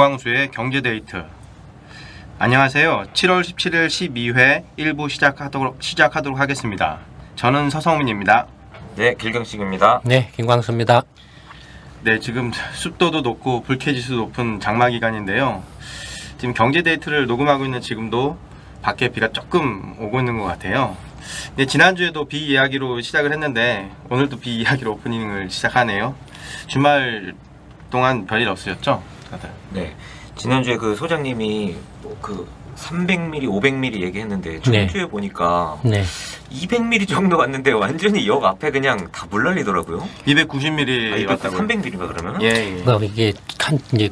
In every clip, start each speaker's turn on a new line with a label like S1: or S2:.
S1: 김광수의 경제데이트. 안녕하세요. 7월 17일 12회 1부 시작하도록 하겠습니다. 저는 서성민입니다.
S2: 네, 길경식입니다.
S3: 네, 김광수입니다.
S1: 네, 지금 습도도 높고 불쾌지수 높은 장마 기간인데요. 지금 경제데이트를 녹음하고 있는 지금도 밖에 비가 조금 오고 있는 것 같아요. 네, 지난주에도 비 이야기로 시작을 했는데 오늘도 비 이야기로 오프닝을 시작하네요. 주말 동안 별일 없으셨죠? 다들?
S2: 네, 지난주에 그 소장님이 뭐 300mm, 500mm 얘기했는데 청주에 보니까 200mm 정도 왔는데 완전히 역 앞에 그냥 다 물난리더라고요.
S1: 290mm 왔다고요?
S2: 300mm가 그러면?
S1: 예.
S3: 그러니까 이게 이제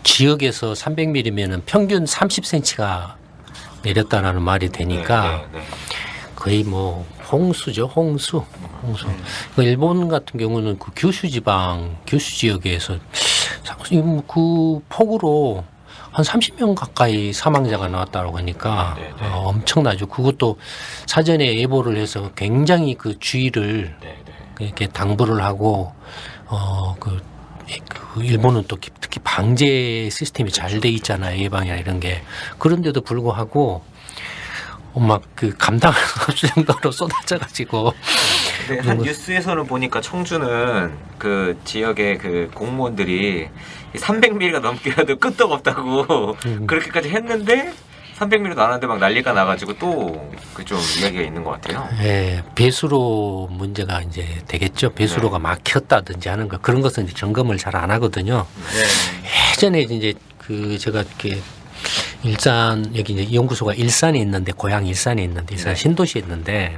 S3: 지역에서 300mm면은 평균 30cm가 내렸다라는 말이 되니까
S2: 네.
S3: 거의 뭐 홍수죠, 홍수. 일본 같은 경우는 그 규슈 지역에서 그 폭우로 한 30명 가까이 사망자가 나왔다고 하니까 엄청나죠. 그것도 사전에 예보를 해서 굉장히 그 주의를 이렇게 당부를 하고 그 일본은 또 특히 방제 시스템이 잘 돼 있잖아요. 예방이나 이런 게. 그런데도 불구하고 막 그 감당할 수 없을 정도로 쏟아져가지고.
S2: 네, 한 뉴스에서는 보니까 청주는 그 지역의 그 공무원들이 300mm가 넘게 해도 끄떡없다고 그렇게까지 했는데 300mm도 안 하는데 막 난리가 나가지고 또 그 좀 이야기가 있는 것 같아요.
S3: 네, 배수로 문제가 이제 되겠죠. 배수로가 막혔다든지 하는 거 그런 것은 이제 점검을 잘 안 하거든요. 예전에 이제 그 제가 이렇게 일산 여기 이제 연구소가 일산에 있는데 고향 일산에 있는데 일산 신도시에 있는데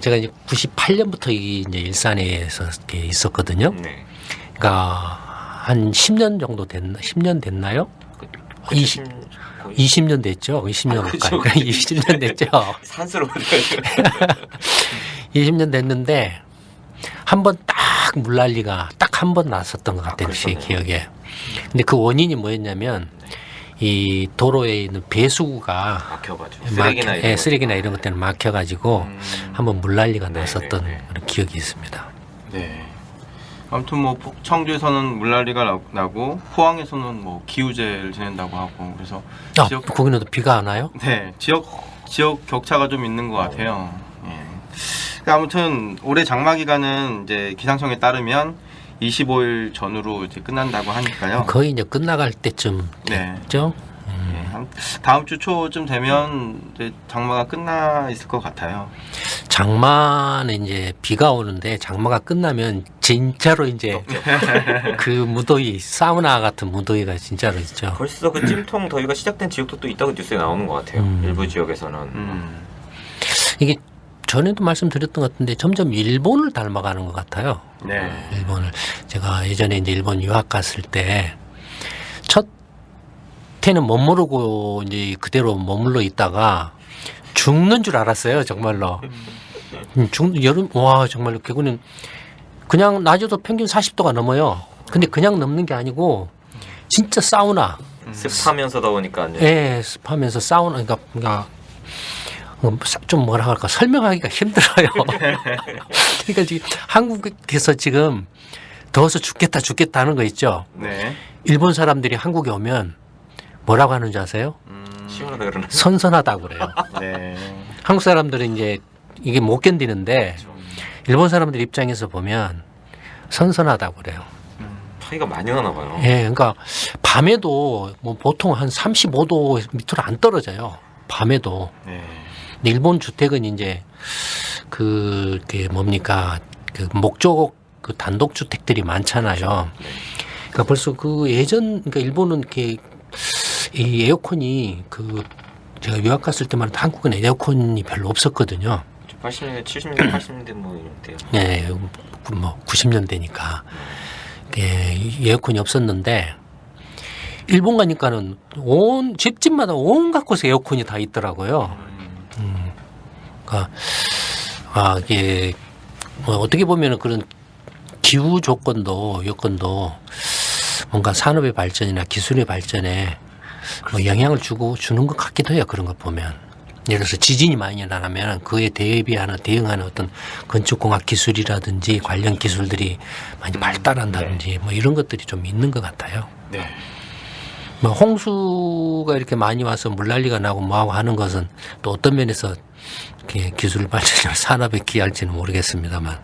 S3: 제가 이제 98년부터 이제 일산에서 이렇게 있었거든요. 그러니까 한 10년 정도 됐나? 10년 됐나요? 20년 됐죠. 20년 가까이. 20년 됐죠.
S2: 산수로
S3: 20년 됐는데 한 번 딱 물난리가 딱 한 번 났었던 것 같아요. 제 기억에. 근데 그 원인이 뭐였냐면 이 도로에 있는 배수구가
S2: 막혀가지고
S3: 쓰레기나 이런 것 때문에 막혀가지고 한번 물난리가 났었던 그런 기억이 있습니다.
S1: 네. 아무튼 뭐 청주에서는 물난리가 나고 포항에서는 뭐 기우제를 지낸다고 하고 그래서
S3: 거기는 또 비가 안 와요?
S1: 네, 지역 격차가 좀 있는 것 같아요. 아무튼 올해 장마 기간은 이제 기상청에 따르면 25일 전후로 이제 끝난다고 하니까요.
S3: 거의 이제 끝나갈 때쯤 됐죠.
S1: 다음 주 초쯤 되면 이제 장마가 끝나 있을 것 같아요.
S3: 장마는 이제 비가 오는데 장마가 끝나면 진짜로 이제 그 무더위, 사우나 같은 무더위가 진짜로 있죠.
S2: 벌써 그 찜통 더위가 시작된 지역도 또 있다고 뉴스에 나오는 것 같아요. 일부 지역에서는.
S3: 이게 전에도 말씀드렸던 것 같은데 점점 일본을 닮아가는 것 같아요.
S1: 네.
S3: 일본을 제가 예전에 이제 일본 유학 갔을 때 첫 해는 못 모르고 이제 그대로 머물러 있다가 죽는 줄 알았어요, 정말로. 여름 와 정말로 그거는 그냥 낮에도 평균 40도가 넘어요. 근데 그냥 넘는 게 아니고 진짜 사우나.
S2: 습하면서 더우니까.
S3: 네, 습하면서 사우나. 그러니까 좀 뭐라 할까 설명하기가 힘들어요. 그러니까 지금 한국에서 지금 더워서 죽겠다 하는 거 있죠.
S1: 네.
S3: 일본 사람들이 한국에 오면 뭐라고 하는지 아세요?
S2: 시원하다 그러나?
S3: 선선하다고 그래요.
S1: 네.
S3: 한국 사람들은 이제 이게 못 견디는데 일본 사람들 입장에서 보면 선선하다고 그래요.
S2: 차이가 많이 나나 봐요.
S3: 예, 그러니까 밤에도 뭐 보통 한 35도 밑으로 안 떨어져요. 밤에도.
S1: 네.
S3: 근데 일본 주택은 이제 그게 뭡니까 그 목조 그 단독 주택들이 많잖아요. 그러니까 벌써 그 그러니까 일본은 이렇게 이 에어컨이 제가 유학 갔을 때만 해도 한국은 에어컨이 별로 없었거든요.
S2: 80년대, 70년대, 80년대 뭐 이런데요.
S3: 네, 뭐 90년대니까 에어컨이 없었는데 일본 가니까는 온 집집마다 온갖 곳에 에어컨이 다 있더라고요. 그러니까 이게 뭐 어떻게 보면은 그런 기후 여건도 뭔가 산업의 발전이나 기술의 발전에 뭐 영향을 주는 것 같기도 해요. 그런 거 보면. 예를 들어서 지진이 많이 일어나면 그에 대응하는 어떤 건축공학 기술이라든지 관련 기술들이 많이 발달한다든지 뭐 이런 것들이 좀 있는 것 같아요.
S1: 네.
S3: 뭐 홍수가 이렇게 많이 와서 물난리가 나고 뭐하고 하는 것은 또 어떤 면에서 이렇게 기술 발전을 산업에 기여할지는 모르겠습니다만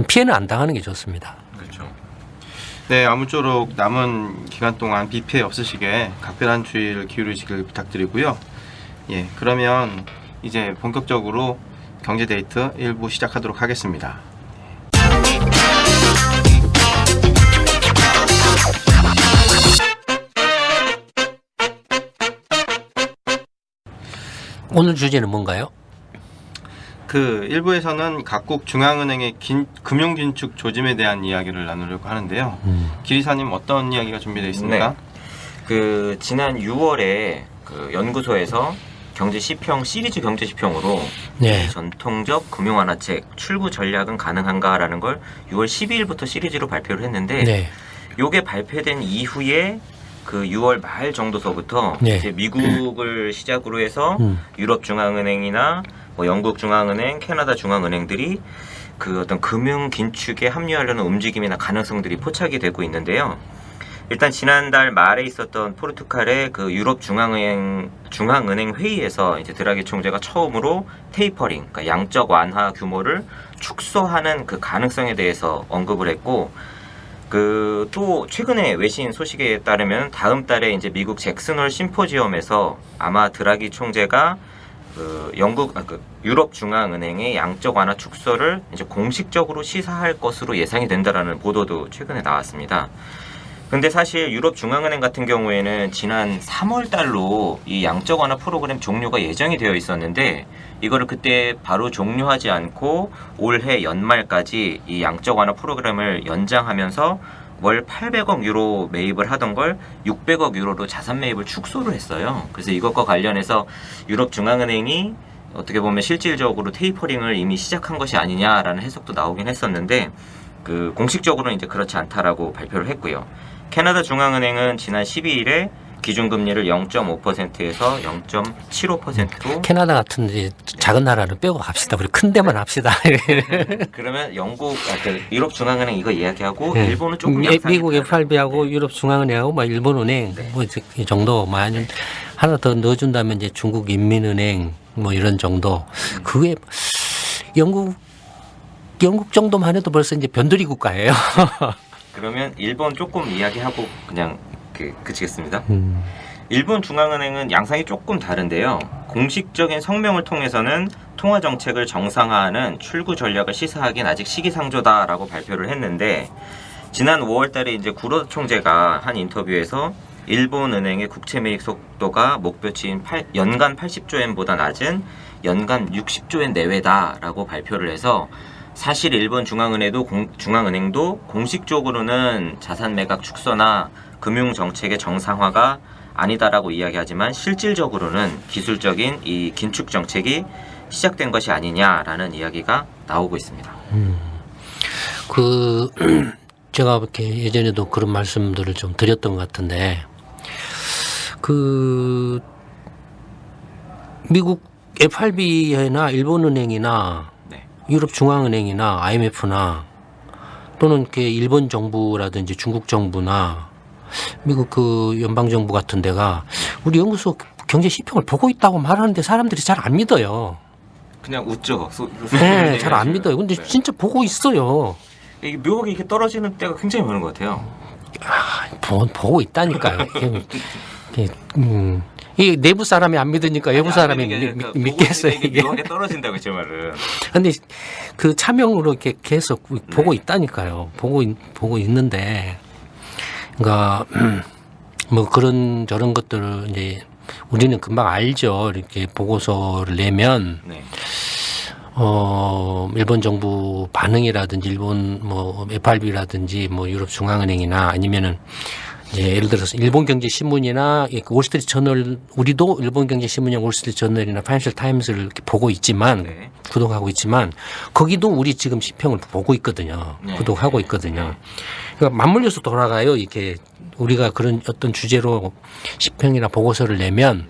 S3: 피해는 안 당하는 게 좋습니다.
S2: 그렇죠.
S1: 네, 아무쪼록 남은 기간 동안 비 피해 없으시게 각별한 주의를 기울이시길 부탁드리고요. 예, 그러면 이제 본격적으로 경제 데이트 1부 시작하도록 하겠습니다.
S3: 오늘 주제는 뭔가요?
S1: 그 1부에서는 각국 중앙은행의 금융긴축 조짐에 대한 이야기를 나누려고 하는데요. 기리사님 어떤 이야기가 준비되어 있습니까?
S2: 네. 그 지난 6월에 그 연구소에서 경제 시평 시리즈 경제 시평으로
S3: 네.
S2: 전통적 금융 완화책 출구 전략은 가능한가라는 걸 6월 12일부터 시리즈로 발표를 했는데
S3: 네.
S2: 요게 발표된 이후에 그 6월 말 정도서부터
S3: 네.
S2: 이제 미국을 시작으로 해서 유럽 중앙은행이나 뭐 영국 중앙은행, 캐나다 중앙은행들이 그 어떤 금융 긴축에 합류하려는 움직임이나 가능성들이 포착이 되고 있는데요. 일단 지난달 말에 있었던 포르투갈의 그 유럽 중앙은행 회의에서 이제 드라기 총재가 처음으로 테이퍼링, 그러니까 양적 완화 규모를 축소하는 그 가능성에 대해서 언급을 했고, 그 또 최근에 외신 소식에 따르면 다음 달에 이제 미국 잭슨홀 심포지엄에서 아마 드라기 총재가 그 유럽 중앙은행의 양적 완화 축소를 이제 공식적으로 시사할 것으로 예상이 된다라는 보도도 최근에 나왔습니다. 근데 사실 유럽 중앙은행 같은 경우에는 지난 3월 달로 이 양적 완화 프로그램 종료가 예정이 되어 있었는데 이거를 그때 바로 종료하지 않고 올해 연말까지 이 양적 완화 프로그램을 연장하면서 월 800억 유로 매입을 하던 걸 600억 유로로 자산 매입을 축소를 했어요. 그래서 이것과 관련해서 유럽 중앙은행이 어떻게 보면 실질적으로 테이퍼링을 이미 시작한 것이 아니냐라는 해석도 나오긴 했었는데 그 공식적으로는 이제 그렇지 않다라고 발표를 했고요. 캐나다 중앙은행은 지난 12일에 기준금리를 0.5%에서 0.75%로
S3: 캐나다 같은 이제 작은 나라는 빼고 갑시다. 우리 큰 데만 합시다.
S2: 그러면 영국, 유럽 중앙은행 이거 이야기하고
S3: 네.
S2: 일본은 조금 약상이
S3: 미국 FRB하고 유럽 중앙은행하고 뭐 일본은행 뭐 이제 이 정도 만약 하나 더 넣어준다면 이제 중국 인민은행 뭐 이런 정도. 그게 영국 정도만 해도 벌써 이제 변두리 국가예요.
S2: 그러면 일본 조금 이야기하고 그냥 그치겠습니다. 일본 중앙은행은 양상이 조금 다른데요. 공식적인 성명을 통해서는 통화 정책을 정상화하는 출구 전략을 시사하기엔 아직 시기상조다라고 발표를 했는데 지난 5월달에 이제 구로다 총재가 한 인터뷰에서 일본 은행의 국채 매입 속도가 목표치인 연간 80조 엔보다 낮은 연간 60조 엔 내외다라고 발표를 해서 사실 일본 중앙은행도 공식적으로는 자산 매각 축소나 금융 정책의 정상화가 아니다라고 이야기하지만 실질적으로는 기술적인 이 긴축 정책이 시작된 것이 아니냐라는 이야기가 나오고 있습니다.
S3: 그 제가 이렇게 예전에도 그런 말씀들을 좀 드렸던 것 같은데 그 미국 FRB나 일본은행이나
S2: 네.
S3: 유럽 중앙은행이나 IMF나 또는 이렇게 일본 정부라든지 중국 정부나 미국 그 연방 정부 같은 데가 우리 연구소 경제 시평을 보고 있다고 말하는데 사람들이 잘 안 믿어요.
S2: 그냥 웃죠.
S3: 네, 잘 안 믿어요. 근데 진짜 보고 있어요.
S2: 이게 묘하게 이렇게 떨어지는 때가 굉장히 많은 것 같아요.
S3: 보고 있다니까요. 이 내부 사람이 안 믿으니까 외부 사람이 믿겠어요.
S2: 이게 묘하게 떨어진다고 제 말은.
S3: 근데 그 차명으로 이렇게 계속 보고 있다니까요. 보고 있는데, 그러니까 뭐 그런 저런 것들을 이제 우리는 금방 알죠. 이렇게 보고서를 내면
S2: 네.
S3: 일본 정부 반응이라든지 일본 뭐 FRB라든지 뭐 유럽 중앙은행이나 아니면은 예를 들어서 일본 경제 신문이나 월스트리트 저널 우리도 일본 경제 신문이나 월스트리트 저널이나 파이낸셜 타임스를 이렇게 보고 있지만
S2: 네.
S3: 구독하고 있지만 거기도 우리 지금 시평을 보고 있거든요.
S2: 네.
S3: 구독하고 있거든요. 그러니까 맞물려서 돌아가요. 이렇게 우리가 그런 어떤 주제로 시평이나 보고서를 내면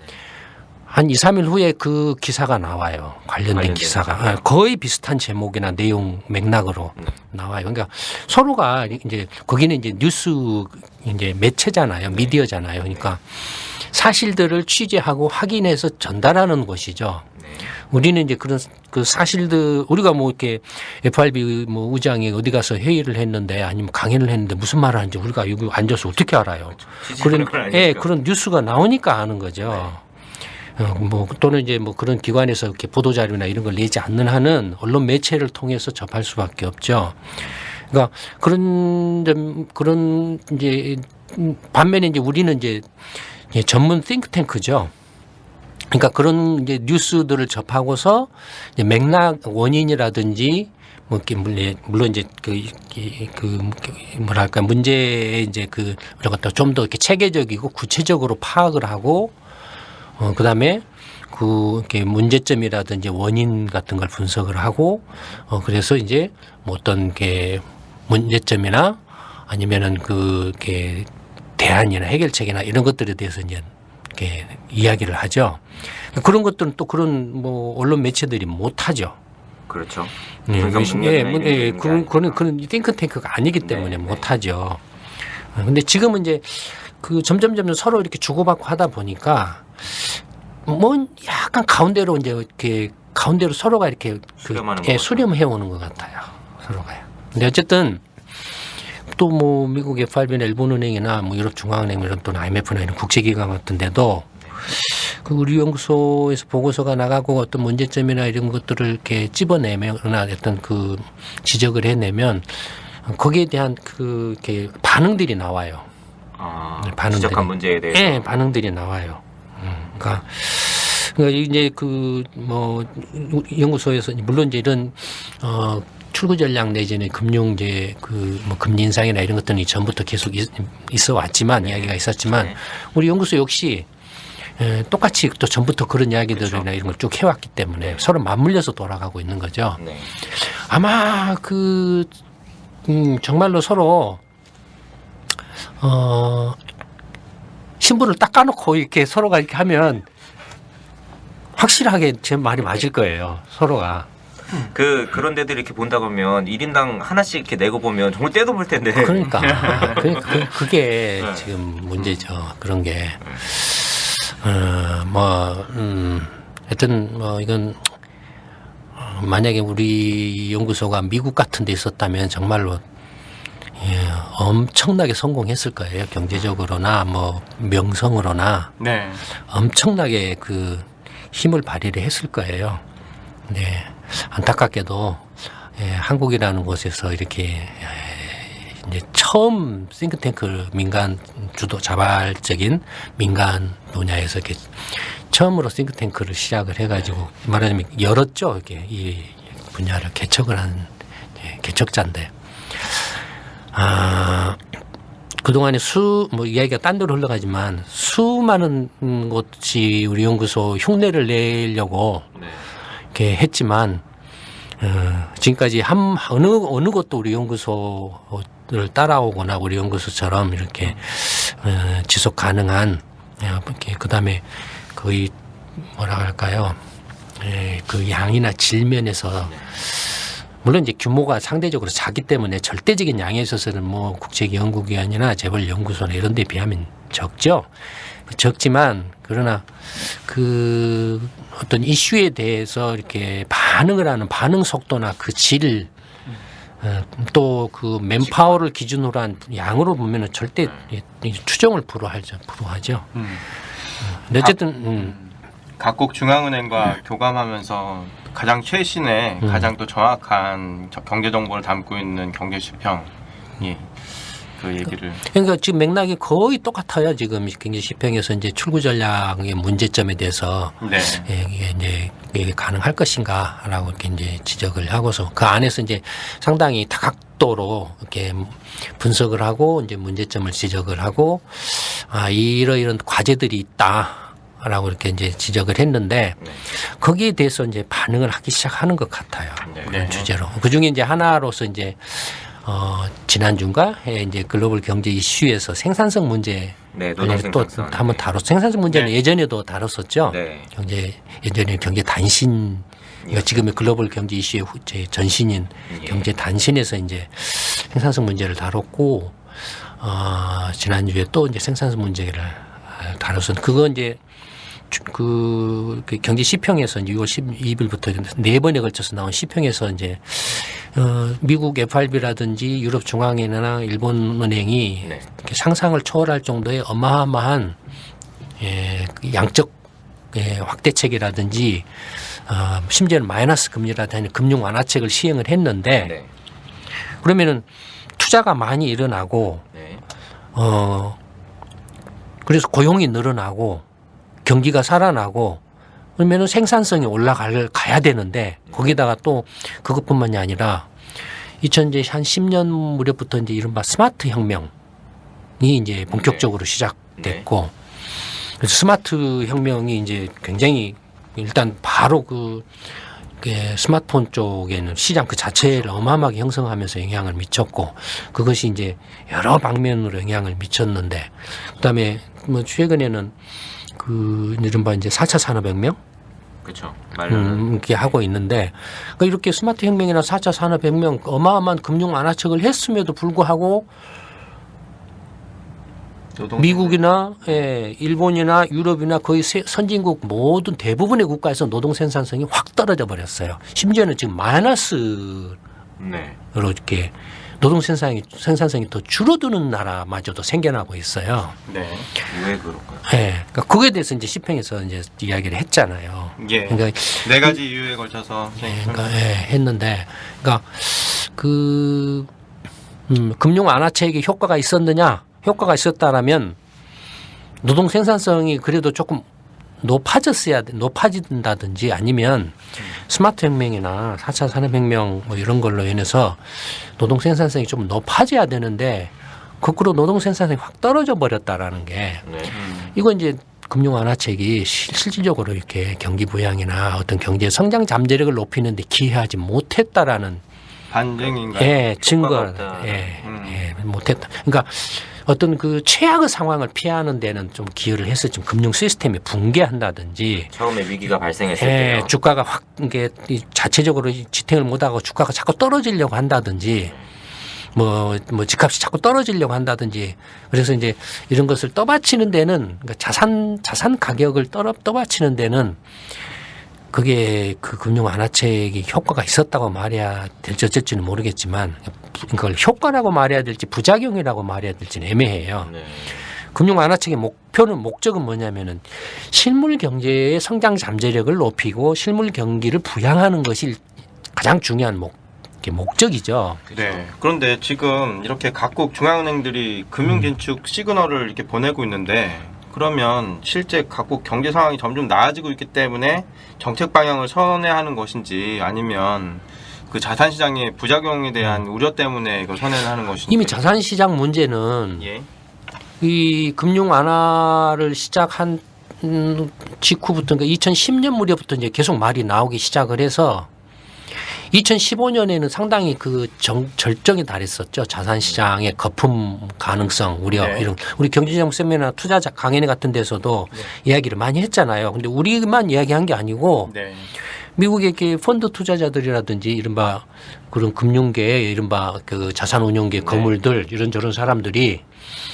S3: 한 2, 3일 후에 그 기사가 나와요. 관련된 기사가. 거의 비슷한 제목이나 내용 맥락으로 나와요. 그러니까 서로가 이제 거기는 이제 뉴스 이제 매체잖아요. 미디어잖아요. 그러니까 사실들을 취재하고 확인해서 전달하는 것이죠. 우리는 이제 그런 그 사실들 우리가 뭐 이렇게 FRB 뭐 의장이 어디 가서 회의를 했는데 아니면 강연을 했는데 무슨 말을 하는지 우리가 여기 앉아서 어떻게 알아요? 그런 뉴스가 나오니까 아는 거죠. 뭐 또는 이제 뭐 그런 기관에서 이렇게 보도 자료나 이런 걸 내지 않는 한은 언론 매체를 통해서 접할 수밖에 없죠. 그러니까 그런 이제 반면에 이제 우리는 이제 전문 띵크탱크죠. 그러니까 그런 이제 뉴스들을 접하고서 이제 맥락 원인이라든지 뭐 이렇게 물론 이제 그 뭐랄까 문제의 이제 그 우리가 좀 더 이렇게 체계적이고 구체적으로 파악을 하고 그다음에 그 이렇게 문제점이라든지 원인 같은 걸 분석을 하고 그래서 이제 뭐 어떤 게 문제점이나 아니면은 그 이렇게 대안이나 해결책이나 이런 것들에 대해서 이제 이렇게 이야기를 하죠. 그런 것들은 또 그런 뭐 언론 매체들이 못 하죠.
S2: 그렇죠.
S3: 그런 띵크탱크가 아니기 때문에 못 하죠. 근데 지금은 이제 그 점점 서로 이렇게 주고받고 하다 보니까 뭐 약간 가운데로 이제 이렇게 가운데로 서로가 이렇게 수렴해 오는 것 같아요. 서로가요. 근데 어쨌든 또 뭐 미국 FRB나 일본은행이나 뭐 유럽중앙은행 이런 또는 IMF나 이런 국제기관 같은 데도 그 우리 연구소에서 보고서가 나가고 어떤 문제점이나 이런 것들을 이렇게 찝어내거나 어떤 그 지적을 해내면 거기에 대한 그 이렇게 반응들이 나와요.
S2: 지적한 문제에 대해서.
S3: 네, 반응들이 나와요. 그러니까 이제 그 뭐 연구소에서 물론 이제 이런 출구 전략 내지는 금융제 그 뭐 금리 인상이나 이런 것들은 전부터 계속 있어 왔지만 이야기가 있었지만 우리 연구소 역시 똑같이 또 전부터 그런 이야기들이나 이런 걸 쭉 해왔기 때문에 서로 맞물려서 돌아가고 있는 거죠. 아마 그 정말로 서로 신분을 딱 까놓고 이렇게 서로가 이렇게 하면 확실하게 제 말이 맞을 거예요. 서로가.
S2: 그런 데들 이렇게 본다 보면 1인당 하나씩 이렇게 내고 보면 정말 떼도 볼 텐데.
S3: 그러니까 그게 지금 문제죠. 그런 게. 하여튼 뭐 이건 만약에 우리 연구소가 미국 같은 데 있었다면 정말로 엄청나게 성공했을 거예요. 경제적으로나 뭐 명성으로나 엄청나게 그 힘을 발휘를 했을 거예요. 네. 안타깝게도 한국이라는 곳에서 이렇게 이제 처음 싱크탱크 민간 주도 자발적인 민간 분야에서 이렇게 처음으로 싱크탱크를 시작을 해가지고 말하자면 열었죠. 이게 이 분야를 개척을 한 개척자인데 그동안에 뭐 이야기가 딴 데로 흘러가지만 수많은 곳이 우리 연구소 흉내를 내려고 이렇게 했지만 지금까지 어느 곳도 우리 연구소를 따라오거나 우리 연구소처럼 이렇게 지속 가능한 그다음에 거의 뭐라 할까요? 그 양이나 질면에서 물론 이제 규모가 상대적으로 작기 때문에 절대적인 양에 있어서는 뭐 국제연구기관이나 재벌 연구소나 이런 데 비하면 적죠. 적지만 그러나 그 어떤 이슈에 대해서 이렇게 반응을 하는 반응 속도나 그 질 또 그 맨파워를 기준으로 한 양으로 보면은 절대 추정을 불허하죠. 근데 어쨌든
S1: 각국 중앙은행과 교감하면서 가장 최신의 가장 또 정확한 경제 정보를 담고 있는 경제 시평 그 얘기를
S3: 그러니까 지금 맥락이 거의 똑같아요. 지금 경제 시평에서 이제 출구 전략의 문제점에 대해서 이게 가능할 것인가라고 이렇게 이제 지적을 하고서 그 안에서 이제 상당히 다각도로 이렇게 분석을 하고 이제 문제점을 지적을 하고 이러이런 과제들이 있다라고 이렇게 이제 지적을 했는데 거기에 대해서 이제 반응을 하기 시작하는 것 같아요. 그런 주제로 그 중에 이제 하나로서 이제 지난주인가 이제 글로벌 경제 이슈에서 생산성 문제
S2: 네, 노동
S3: 또
S2: 생산성.
S3: 한번 생산성 문제는
S1: 네.
S3: 예전에도 다뤘었죠.
S2: 네.
S3: 예전에 경제 단신, 그러니까 지금의 글로벌 경제 이슈의 전신인
S2: 예.
S3: 경제 단신에서 이제 생산성 문제를 다뤘고, 지난주에 또 이제 생산성 문제를 다뤘었는데, 그거 이제 그 경제 시평에서 이제 6월 12일부터 네 번에 걸쳐서 나온 시평에서 이제 미국 FRB라든지 유럽 중앙은행이나 일본 은행이
S2: 네.
S3: 이렇게 상상을 초월할 정도의 어마어마한 그 양적 확대책이라든지 심지어는 마이너스 금리라든지 금융 완화책을 시행을 했는데
S2: 네.
S3: 그러면은 투자가 많이 일어나고
S2: 네.
S3: 그래서 고용이 늘어나고 경기가 살아나고 그러면은 생산성이 올라가야 되는데 거기다가 또 그것뿐만이 아니라 2010년 무렵부터 이제 이른바 스마트 혁명이 이제 본격적으로 시작됐고 그래서 스마트 혁명이 이제 굉장히 일단 바로 그 스마트폰 쪽에는 시장 그 자체를 어마어마하게 형성하면서 영향을 미쳤고 그것이 이제 여러 방면으로 영향을 미쳤는데 그다음에 뭐 최근에는 그 이른바 이제 4차 산업혁명
S2: 그렇죠. 말로는
S3: 이렇게 하고 있는데 그러니까 이렇게 스마트 혁명이나 4차 산업혁명 어마어마한 금융 완화책을 했음에도 불구하고 미국이나 일본이나 유럽이나 거의 선진국 모든 대부분의 국가에서 노동 생산성이 확 떨어져 버렸어요. 심지어는 지금 마이너스로
S2: 네.
S3: 이렇게 노동 생산성이 더 줄어드는 나라마저도 생겨나고 있어요.
S1: 네.
S2: 왜 그럴까요?
S3: 그러니까 그거에 대해서 이제 시평에서 이제 이야기를 했잖아요.
S1: 예.
S3: 그러니까
S1: 네 가지 이유에 걸쳐서
S3: 했는데, 그러니까 금융 완화책이 효과가 있었느냐? 효과가 있었다라면 노동 생산성이 그래도 조금 높아진다든지 아니면 스마트 혁명이나 4차 산업혁명 뭐 이런 걸로 인해서 노동 생산성이 좀 높아져야 되는데 거꾸로 노동 생산성이 확 떨어져 버렸다라는 게
S2: 네.
S3: 이건 이제 금융 완화책이 실질적으로 이렇게 경기 부양이나 어떤 경제 성장 잠재력을 높이는데 기여하지 못했다라는
S1: 반증인가요?
S3: 증거
S2: 없다.
S3: 못했다. 그러니까 어떤 그 최악의 상황을 피하는 데는 좀 기여를 해서 좀 금융 시스템이 붕괴한다든지
S2: 처음에 위기가 발생했을 때요.
S3: 주가가 확 이게 자체적으로 지탱을 못하고 주가가 자꾸 떨어지려고 한다든지 뭐 집값이 자꾸 떨어지려고 한다든지 그래서 이제 이런 것을 떠받치는 데는 그러니까 자산 가격을 떠받치는 데는 그게 그 금융 완화책이 효과가 있었다고 말해야 될지 어쩔지는 모르겠지만 그걸 효과라고 말해야 될지 부작용이라고 말해야 될지는 애매해요.
S2: 네.
S3: 금융 완화책의 목적은 뭐냐면은 실물 경제의 성장 잠재력을 높이고 실물 경기를 부양하는 것이 가장 중요한 목적이죠.
S1: 네. 그런데 지금 이렇게 각국 중앙은행들이 금융 긴축 시그널을 이렇게 보내고 있는데 그러면 실제 각국 경제 상황이 점점 나아지고 있기 때문에 정책 방향을 선회하는 것인지 아니면 그 자산 시장의 부작용에 대한 우려 때문에 이걸 선회하는 것인지
S3: 이미 자산 시장 문제는
S1: 예.
S3: 이 금융 완화를 시작한 직후부터 그러니까 2010년 무렵부터 이제 계속 말이 나오기 시작을 해서 2015년에는 상당히 그 절정에 달했었죠. 자산 시장의 거품 가능성 우려
S1: 네.
S3: 이런 우리 경제정 세미나 투자 강연 같은 데서도 이야기를 많이 했잖아요. 근데 우리만 이야기한 게 아니고
S1: 네.
S3: 미국의 이렇게 펀드 투자자들이라든지 이른바 그런 금융계 이른바 그 자산운용계 거물들 이런저런 사람들이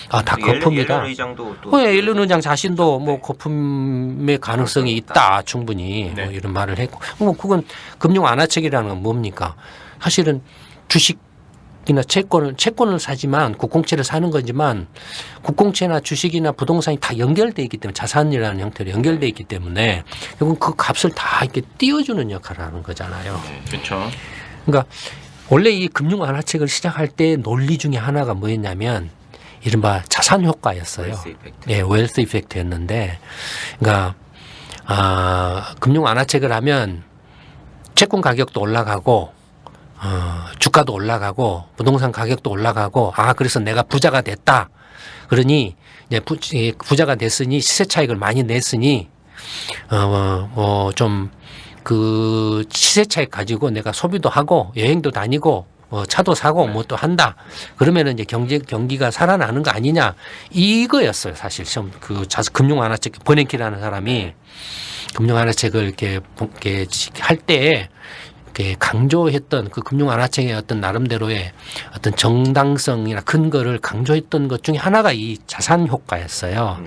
S3: 다 거품이다.
S2: 옐런 의장도 또
S3: 옐런 의장 자신도 뭐 거품의 가능성이 있다 충분히
S1: 네.
S3: 뭐 이런 말을 했고 뭐 그건 금융 완화책이라는 건 뭡니까? 사실은 주식이나 채권을 사지만 국공채를 사는 거지만 국공채나 주식이나 부동산이 다 연결돼 있기 때문에 자산이라는 형태로 연결돼 있기 때문에 결국 그 값을 다 이렇게 띄워주는 역할을 하는 거잖아요.
S1: 그렇죠.
S3: 그러니까 원래 이 금융 완화책을 시작할 때 논리 중에 하나가 뭐였냐면 이른바 자산 효과였어요.
S2: 웰스 이펙트.
S3: 예, 웰스 이펙트였는데, 그러니까 금융 완화책을 하면 채권 가격도 올라가고, 주가도 올라가고, 부동산 가격도 올라가고, 그래서 내가 부자가 됐다. 그러니 이제 부자가 됐으니 시세 차익을 많이 냈으니 좀 그 시세 차익 가지고 내가 소비도 하고 여행도 다니고 뭐 차도 사고 뭐 또 한다. 그러면은 이제 경기가 살아나는 거 아니냐 이거였어요 사실. 그 금융 완화책 버냉키라는 사람이 금융 완화책을 이렇게 할 때에 이렇게 강조했던 그 금융 완화책의 어떤 나름대로의 어떤 정당성이나 근거를 강조했던 것 중에 하나가 이 자산 효과였어요.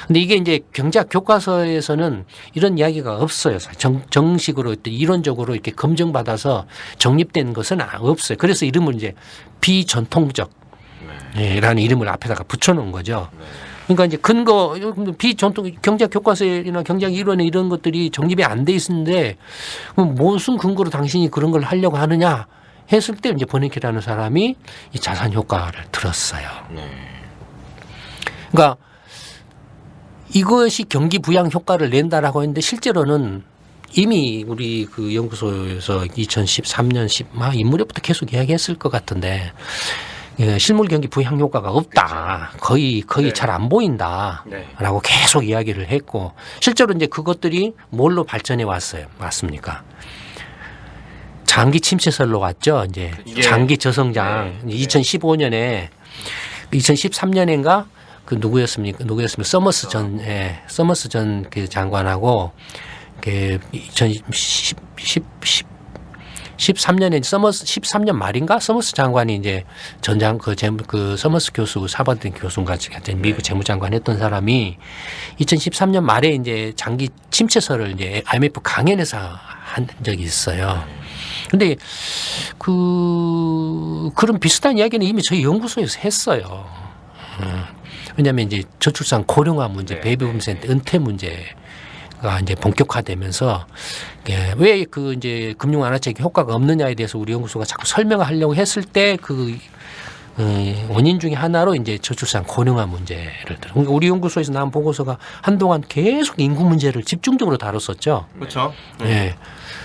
S3: 근데 이게 이제 경제학 교과서에서는 이런 이야기가 없어요. 정식으로 이론적으로 이렇게 검증받아서 정립된 것은 없어요. 그래서 이름을 이제 비전통적 라는 이름을 앞에다가 붙여놓은 거죠. 그러니까 이제 근거 비전통 경제학 교과서나 경제학 이론에 이런 것들이 정립이 안 돼 있는데 무슨 근거로 당신이 그런 걸 하려고 하느냐 했을 때 이제 버냉키라는 사람이 이 자산 효과를 들었어요. 그러니까 이것이 경기 부양 효과를 낸다라고 했는데 실제로는 이미 우리 그 연구소에서 2013년 이 무렵부터 계속 이야기했을 것 같은데 실물 경기 부양 효과가 없다. 거의 잘 안 보인다라고 계속 이야기를 했고 실제로 이제 그것들이 뭘로 발전해 왔어요. 맞습니까? 장기 침체설로 왔죠. 이제 장기 저성장. 2015년에 2013년인가 그 누구였습니까? 서머스 전 그 장관하고 그 13년에 13년 말인가 서머스 장관이 이제 그 서머스 교수 사버드 교수인가 미국 재무장관 했던 사람이 2013년 말에 이제 장기 침체설을 이제 IMF 강연에서 한 적이 있어요. 근데 그런 비슷한 이야기는 이미 저희 연구소에서 했어요. 왜냐하면 이제 저출산 고령화 문제, 베이비붐 세대 은퇴 문제가 이제 본격화되면서 왜 그 이제 금융 완화책이 효과가 없느냐에 대해서 우리 연구소가 자꾸 설명을 하려고 했을 때 그 원인 중에 하나로 이제 저출산 고령화 문제를 그러니까 우리 연구소에서 나온 보고서가 한동안 계속 인구 문제를 집중적으로 다뤘었죠.
S1: 그렇죠.
S3: 예.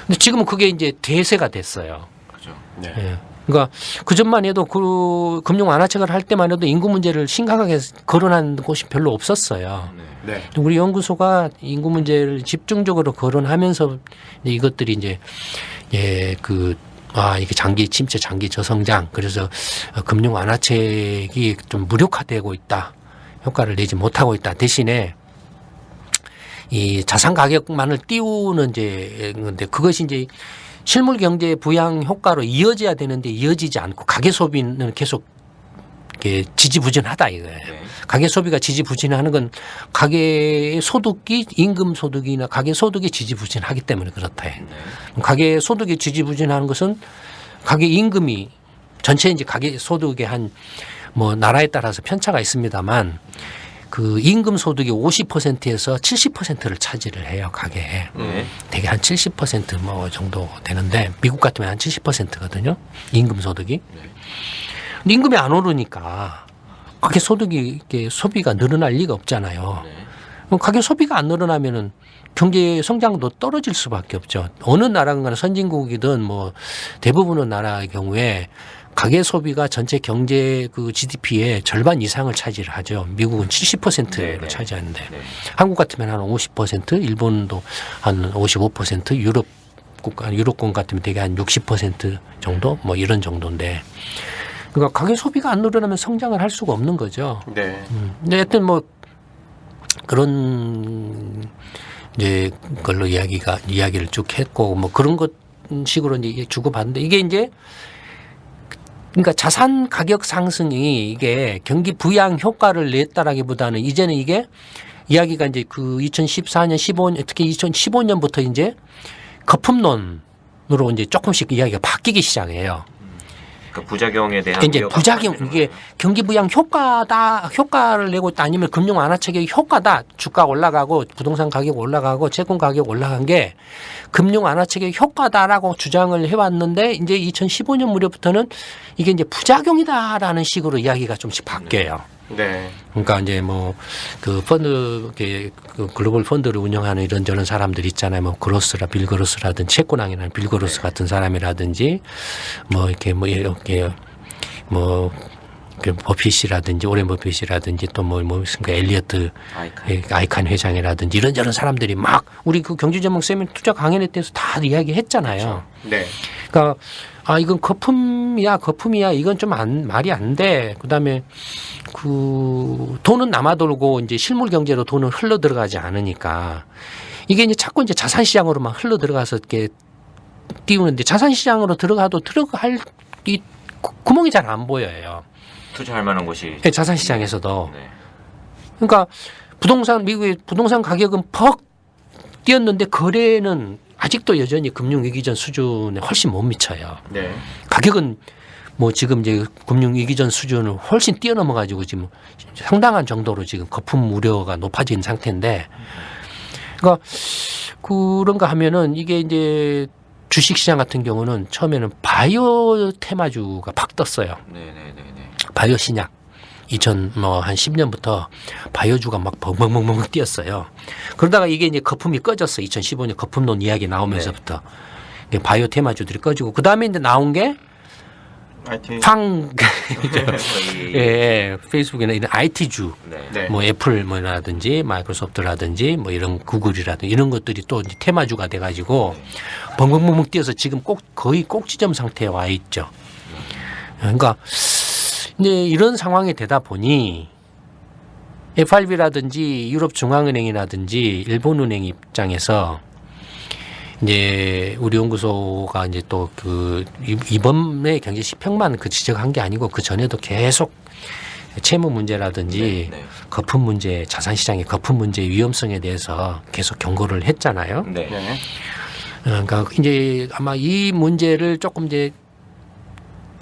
S3: 근데 지금은 그게 이제 대세가 됐어요.
S2: 그렇죠.
S1: 네.
S3: 예. 그러니까 그 전만 해도 그 금융 완화책을 할 때만 해도 인구 문제를 심각하게 거론한 곳이 별로 없었어요.
S1: 네.
S3: 우리 연구소가 인구 문제를 집중적으로 거론하면서 이것들이 이제 이게 장기 침체, 장기 저성장 그래서 금융 완화책이 좀 무력화되고 있다, 효과를 내지 못하고 있다. 대신에 이 자산 가격만을 띄우는 이제 건데 그것이 이제 실물 경제 부양 효과로 이어져야 되는데 이어지지 않고 가계 소비는 계속 이렇게 지지부진하다 이거예요. 가계 소비가 지지부진하는 건 가계 소득이 임금 소득이나 가계 소득이 지지부진하기 때문에 그렇다. 가계 소득이 지지부진하는 것은 가계 임금이 전체 이제 가계 소득의 한 뭐 나라에 따라서 편차가 있습니다만 그 임금 소득이 50%에서 70%를 차지를 해요 가계에. 대개 한 70% 뭐 정도 되는데 미국 같으면 한 70%거든요 임금 소득이. 근데 임금이 안 오르니까 가계 소득이 이렇게 소비가 늘어날 리가 없잖아요. 가계 소비가 안 늘어나면은 경제 성장도 떨어질 수밖에 없죠. 어느 나라건 선진국이든 뭐 대부분의 나라의 경우에 가계 소비가 전체 경제 그 GDP의 절반 이상을 차지를 하죠. 미국은 70%를 차지하는데 한국 같으면 한 50%, 일본도 한 55%, 유럽권 같으면 되게 한 60% 정도 뭐 이런 정도인데 그러니까 가계 소비가 안 늘어나면 성장을 할 수가 없는 거죠.
S1: 네.
S3: 근데 하여튼 뭐 그런 이제 걸로 이야기를 쭉 했고 뭐 그런 것 식으로 이제 주고받는데 이게 이제 그러니까 자산 가격 상승이 이게 경기 부양 효과를 냈다라기보다는 이제는 이게 이야기가 이제 그 2014년, 15년 특히 2015년부터 이제 거품론으로 이제 조금씩 이야기가 바뀌기 시작해요.
S2: 그 부작용에 대한
S3: 이제 부작용 이게 경기 부양 효과를 내고 있다 아니면 금융 완화책의 효과다. 주가 올라가고 부동산 가격 올라가고 채권 가격 올라간 게 금융 완화책의 효과다라고 주장을 해왔는데 이제 2015년 무렵부터는 이게 이제 부작용이다라는 식으로 이야기가 좀씩 바뀌어요.
S1: 네.
S3: 그러니까 이제 뭐 그 펀드 그 글로벌 펀드를 운영하는 이런저런 사람들 있잖아요. 뭐 빌 그로스라든지 채권왕이라는 빌 그로스 같은 사람이라든지 뭐 이렇게 그 버핏이라든지 오렌 버핏이라든지 또 뭐 있습니까 엘리어트 아이칸 회장이라든지 이런저런 사람들이 막 우리 그 경제전문 세미나 투자 강연에 대해서 다 이야기했잖아요.
S1: 네.
S3: 그러니까 이건 거품이야 이건 좀 말이 안 돼. 그다음에 그 돈은 남아 돌고 이제 실물 경제로 돈은 흘러 들어가지 않으니까 이게 이제 자꾸 이제 자산 시장으로만 흘러 들어가서 이렇게 띄우는데 자산 시장으로 들어가도 들어갈 이 구멍이 잘 안 보여요.
S2: 투자할 만한 곳이
S3: 자산 시장에서도.
S2: 네.
S3: 그러니까 미국의 부동산 가격은 퍽 뛰었는데 거래는 아직도 여전히 금융위기 전 수준에 훨씬 못 미쳐요.
S1: 네.
S3: 가격은 뭐 지금 이제 금융위기 전 수준을 훨씬 뛰어넘어 가지고 지금 상당한 정도로 지금 거품 우려가 높아진 상태인데, 그러니까 그런가 하면은 이게 이제 주식시장 같은 경우는 처음에는 바이오 테마주가 팍 떴어요.
S2: 네네네네.
S3: 바이오 신약. 한 10년부터 바이오주가 막 벙벙벙벙 뛰었어요. 그러다가 이게 이제 거품이 꺼졌어. 2015년 거품론 이야기 나오면서부터 바이오 테마주들이 꺼지고 그 다음에 이제 나온 게
S1: IT.
S3: 예, 페이스북이나 이런 IT주,
S2: 네.
S3: 뭐 애플 뭐라든지 마이크로소프트라든지 뭐 이런 구글이라든지 이런 것들이 또 이제 테마주가 돼가지고 벙벙벙벙 뛰어서 지금 거의 꼭지점 상태에 와 있죠. 그러니까 이제 이런 상황이 되다 보니 FRB라든지 유럽 중앙은행이라든지 일본은행 입장에서 이제 우리 연구소가 이제 또 그 이번에 경제 지표만 그 지적한 게 아니고 그 전에도 계속 채무 문제라든지
S2: 네.
S3: 거품 문제, 자산 시장의 거품 문제 위험성에 대해서 계속 경고를 했잖아요.
S2: 네.
S1: 네.
S3: 그러니까 이제 아마 이 문제를 조금 이제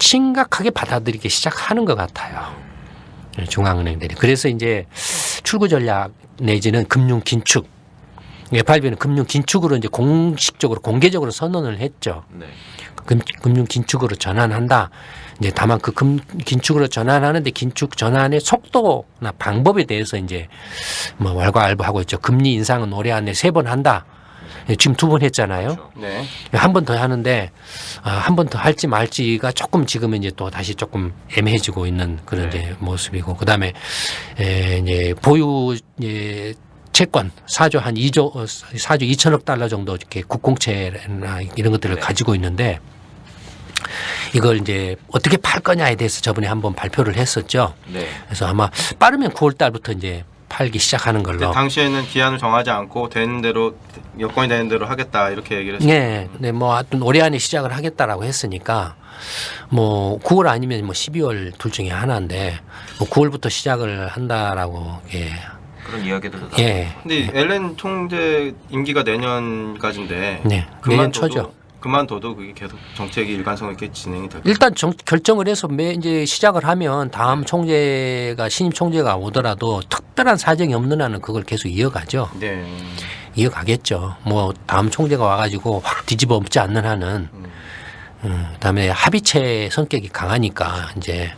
S3: 심각하게 받아들이기 시작하는 것 같아요. 중앙은행들이. 그래서 이제 출구 전략 내지는 금융 긴축. FRB는 금융 긴축으로 이제 공식적으로 공개적으로 선언을 했죠.
S2: 네.
S3: 금융 긴축으로 전환한다. 이제 다만 그 긴축으로 전환하는데 긴축 전환의 속도나 방법에 대해서 이제 뭐 왈가왈부하고 있죠. 금리 인상은 올해 안에 3번 한다. 지금 2번 했잖아요.
S2: 그렇죠.
S1: 네.
S3: 한 번 더 하는데 한 번 더 할지 말지가 조금 지금은 이제 또 다시 조금 애매해지고 있는 그런
S2: 네.
S3: 이제 모습이고 그다음에 이제 보유 이제 채권 4조 2천억 달러 정도 이렇게 국공채나 이런 것들을
S2: 네.
S3: 가지고 있는데 이걸 이제 어떻게 팔 거냐에 대해서 저번에 한번 발표를 했었죠.
S2: 네.
S3: 그래서 아마 빠르면 9월 달부터 이제 팔기 시작하는 걸로.
S1: 근데 당시에는 기한을 정하지 않고 되는 대로 여건이 되는 대로 하겠다 이렇게 얘기를 했어요.
S3: 네, 네, 뭐 하여튼 올해 안에 시작을 하겠다라고 했으니까 뭐 9월 아니면 뭐 12월 둘 중에 하나인데 뭐 9월부터 시작을 한다라고
S2: 그런 이야기도 나오고.
S3: 예.
S1: 근데 엘렌 총재 임기가 내년까지인데
S3: 네, 내년 초죠.
S1: 그만둬도 그게 계속 정책이 일관성 있게 진행이 될까요?
S3: 일단 결정을 해서 이제 시작을 하면 다음 총재가 신임 총재가 오더라도 특별한 사정이 없는 한은 그걸 계속 이어가죠.
S1: 네.
S3: 이어가겠죠. 뭐 다음 총재가 와가지고 확 뒤집어 엎지 않는 한은 그다음에 합의체 성격이 강하니까 이제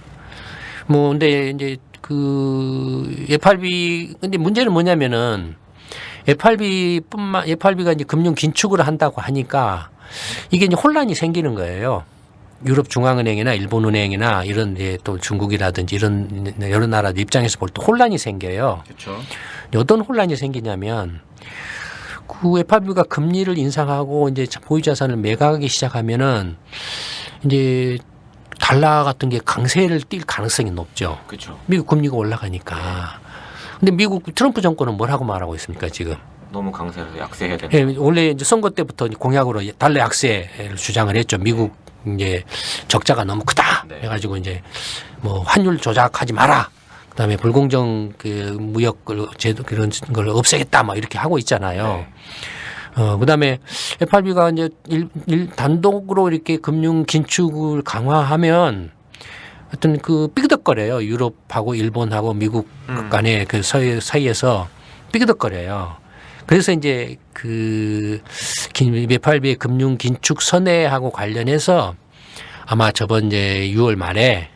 S3: 뭐 근데 이제 그 FRB 근데 문제는 뭐냐면은 FRB가 이제 금융 긴축을 한다고 하니까 이게 이제 혼란이 생기는 거예요. 유럽 중앙은행이나 일본은행이나 이런 이제 또 중국이라든지 이런 여러 나라 입장에서 볼 때 혼란이 생겨요.
S1: 그렇죠.
S3: 어떤 혼란이 생기냐면 그 FRB가 금리를 인상하고 이제 보유자산을 매각하기 시작하면은 이제 달러 같은 게 강세를 띌 가능성이 높죠.
S2: 그렇죠.
S3: 미국 금리가 올라가니까. 근데 미국 트럼프 정권은 뭐라고 말하고 있습니까 지금?
S2: 너무 강세를 약세해야 된다.
S3: 예, 원래 이제 선거 때부터 공약으로 달러 약세를 주장을 했죠. 미국 이제 적자가 너무 크다.
S2: 네.
S3: 해가지고 이제 뭐 환율 조작하지 마라. 그다음에 불공정 그 무역 제도 그런 걸 없애겠다. 막 이렇게 하고 있잖아요.
S2: 네.
S3: 그다음에 FRB가 이제 단독으로 이렇게 금융 긴축을 강화하면 하여튼 그 삐그덕거려요. 유럽하고 일본하고 미국 간의 그 사이에서 삐그덕거려요. 그래서 이제 그 FRB의 금융 긴축 선회하고 관련해서 아마 저번 이제 6월 말에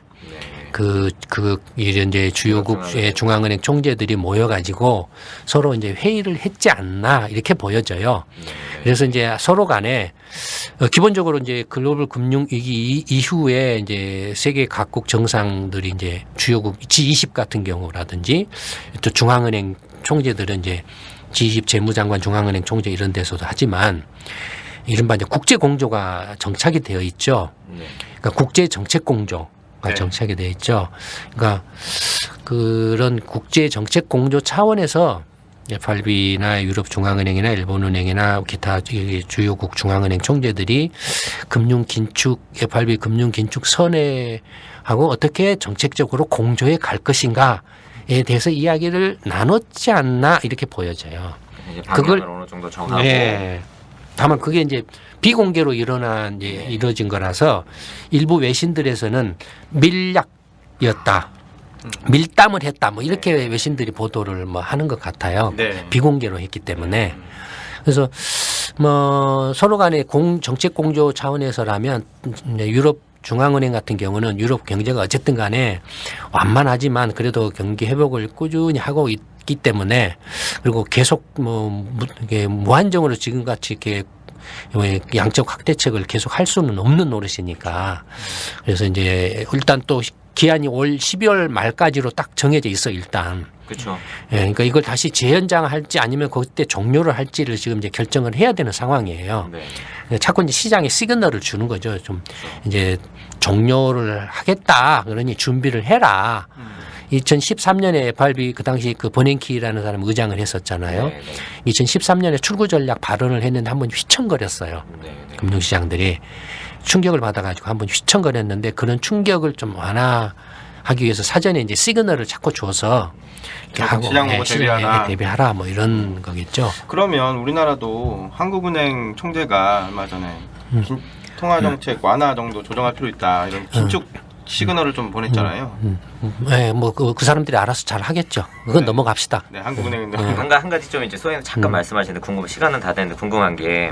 S3: 이런 이제 주요국의 중앙은행 총재들이 모여가지고 서로 이제 회의를 했지 않나 이렇게 보여져요. 그래서 이제 서로 간에 기본적으로 이제 글로벌 금융 위기 이후에 이제 세계 각국 정상들이 이제 주요국 G20 같은 경우라든지 또 중앙은행 총재들은 이제 G20 재무장관 중앙은행 총재 이런 데서도 하지만 이른바 이제 국제 공조가 정착이 되어 있죠.
S2: 네.
S3: 그러니까 국제 정책 공조가
S1: 네.
S3: 정착이 되어 있죠. 그러니까 그런 국제 정책 공조 차원에서 FRB나 유럽 중앙은행이나 일본은행이나 기타 주요국 중앙은행 총재들이 금융 긴축 FRB 금융 긴축 선회하고 어떻게 정책적으로 공조해 갈 것인가에 대해서 이야기를 나눴지 않나 이렇게 보여져요.
S2: 이제 방향을
S3: 그걸-
S2: 어느 정도 정하고
S3: 네. 다만 그게 이제 비공개로 일어난 이루어진 거라서 일부 외신들에서는 밀약이었다. 밀담을 했다. 뭐 이렇게 외신들이 보도를 뭐 하는 것 같아요.
S1: 네.
S3: 비공개로 했기 때문에. 그래서 뭐 서로 간의 정책 공조 차원에서라면 이제 유럽 중앙은행 같은 경우는 유럽 경제가 어쨌든 간에 완만하지만 그래도 경기 회복을 꾸준히 하고 있기 때문에 그리고 계속 뭐 이게 무한정으로 지금같이 이렇게 양적 확대책을 계속 할 수는 없는 노릇이니까 그래서 이제 일단 또 기한이 올 12월 말까지로 딱 정해져 있어 일단.
S2: 그렇죠.
S3: 예, 그러니까 이걸 다시 재연장할지 아니면 그때 종료를 할지를 지금 이제 결정을 해야 되는 상황이에요.
S2: 네.
S3: 자꾸 이제 시장에 시그널을 주는 거죠. 좀 이제 종료를 하겠다. 그러니 준비를 해라. 2013년에 FRB 그 당시 그 버냉키라는 사람 의장을 했었잖아요.
S2: 네, 네.
S3: 2013년에 출구 전략 발언을 했는데 한번 휘청거렸어요.
S2: 네, 네.
S3: 금융시장들이 충격을 받아가지고 한번 휘청거렸는데 그런 충격을 좀 완화하기 위해서 사전에 이제 시그널을 자꾸 줘서 이렇게 하고
S1: 시장 보고
S3: 시장에
S1: 대비하라.
S3: 대비하라 뭐 이런 거겠죠.
S1: 그러면 우리나라도 한국은행 총재가 얼마 전에 통화정책 완화 정도 조정할 필요 있다 이런 긴축 시그널을 좀 보냈잖아요.
S3: 네, 뭐 그 사람들이 알아서 잘 하겠죠. 그건
S1: 네.
S3: 넘어갑시다.
S1: 네, 한국은행도
S2: 한 가지 좀 이제 소장님 잠깐 말씀하시는데 궁금 시간은 다 됐는데 궁금한 게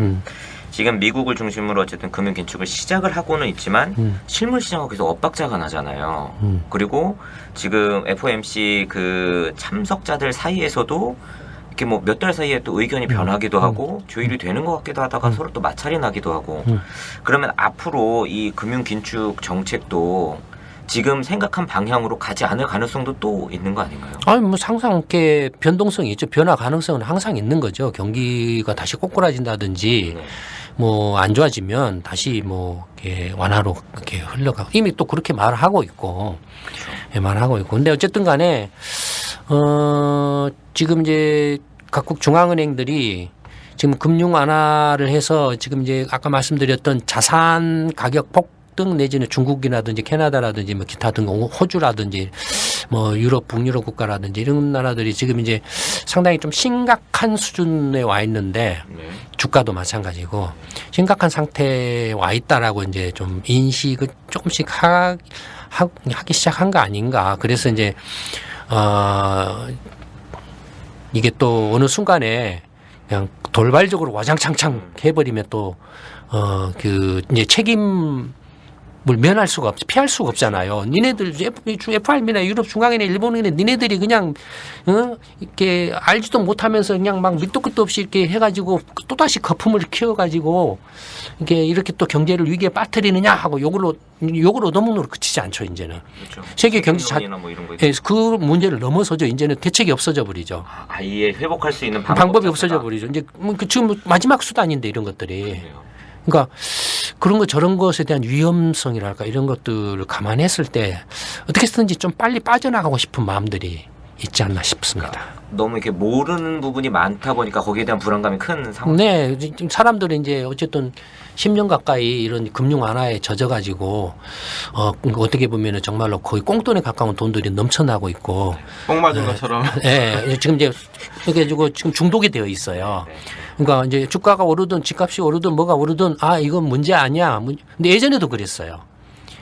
S2: 지금 미국을 중심으로 어쨌든 금융 긴축을 시작을 하고는 있지만 실물 시장은 계속 엇박자가 나잖아요. 그리고 지금 FOMC 그 참석자들 사이에서도 이렇게 뭐 몇 달 사이에 또 의견이 변하기도 하고 조율이 되는 것 같기도 하다가 서로 또 마찰이 나기도 하고 그러면 앞으로 이 금융 긴축 정책도 지금 생각한 방향으로 가지 않을 가능성도 또 있는 거 아닌가요?
S3: 아니 뭐 항상 이렇게 변동성이 있죠. 변화 가능성은 항상 있는 거죠. 경기가 다시 꼬꾸라진다든지
S2: 네.
S3: 뭐 안 좋아지면 다시 뭐 이렇게 완화로 이렇게 흘러가고 이미 또 그렇게 말하고 있고 예, 말하고 있고 근데 어쨌든 간에 지금 이제 각국 중앙은행들이 지금 금융 완화를 해서 지금 이제 아까 말씀드렸던 자산 가격 폭등 내지는 중국이라든지 캐나다라든지 뭐 기타 등 호주라든지 뭐 유럽 북유럽 국가라든지 이런 나라들이 지금 이제 상당히 좀 심각한 수준에 와 있는데
S2: 네.
S3: 주가도 마찬가지고 심각한 상태에 와 있다라고 이제 좀 인식을 조금씩 하기 시작한 거 아닌가. 그래서 이제 이게 또 어느 순간에 그냥 돌발적으로 와장창창 해버리면 또 그 이제 책임을 면할 수가 피할 수가 없잖아요. 니네들 FRB나 유럽 중앙은행, 일본은행 니네들이 그냥 이렇게 알지도 못하면서 그냥 막 밑도 끝도 없이 이렇게 해가지고 또 다시 거품을 키워가지고 이렇게 또 경제를 위기에 빠뜨리느냐 하고 욕으로 너무너무 그치지 않죠 이제는.
S2: 그렇죠.
S3: 세계 경제
S2: 뭐 이런 거
S3: 예, 그 문제를 넘어서죠. 이제는 대책이 없어져 버리죠.
S2: 아예 회복할 수 있는
S3: 방법이 없어져 버리죠. 이제 지금 마지막 수단인데 이런 것들이. 그러니까 그런 거 저런 것에 대한 위험성이랄까 이런 것들을 감안했을 때 어떻게든지 좀 빨리 빠져나가고 싶은 마음들이 있지 않나 싶습니다.
S2: 너무 이렇게 모르는 부분이 많다 보니까 거기에 대한 불안감이 큰 상황.
S3: 네, 지금 사람들이 이제 어쨌든 10년 가까이 이런 금융 완화에 젖어가지고 어떻게 보면은 정말로 거의 꽁돈에 가까운 돈들이 넘쳐나고 있고,
S1: 뽕 맞은 것처럼
S3: 예, 지금 이제 이렇게 지금 중독이 되어 있어요. 그러니까 이제 주가가 오르든 집값이 오르든 뭐가 오르든 이건 문제 아니야. 근데 예전에도 그랬어요.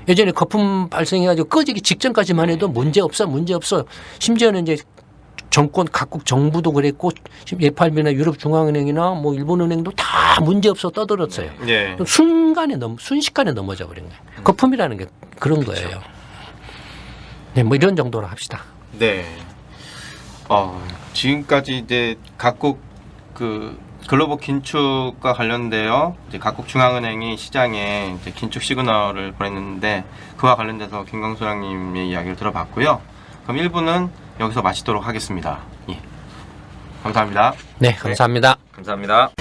S3: 예전에 거품 발생해가지고 꺼지기 직전까지만 해도 문제 없어. 심지어는 이제 각국 정부도 그랬고 FRB나 유럽 중앙은행이나 뭐 일본은행도 다 문제 없어 떠들었어요.
S1: 네.
S3: 순식간에 넘어져 버린 거예요. 거품이라는 게 그런 거예요. 네, 뭐 이런 정도로 합시다.
S1: 네. 지금까지 이제 각국 그 글로벌 긴축과 관련되어 이제 각국 중앙은행이 시장에 이제 긴축 시그널을 보냈는데 그와 관련돼서 김광수 소장님의 이야기를 들어봤고요. 그럼 1부는 여기서 마치도록 하겠습니다. 예. 감사합니다.
S3: 네, 감사합니다.
S2: 감사합니다.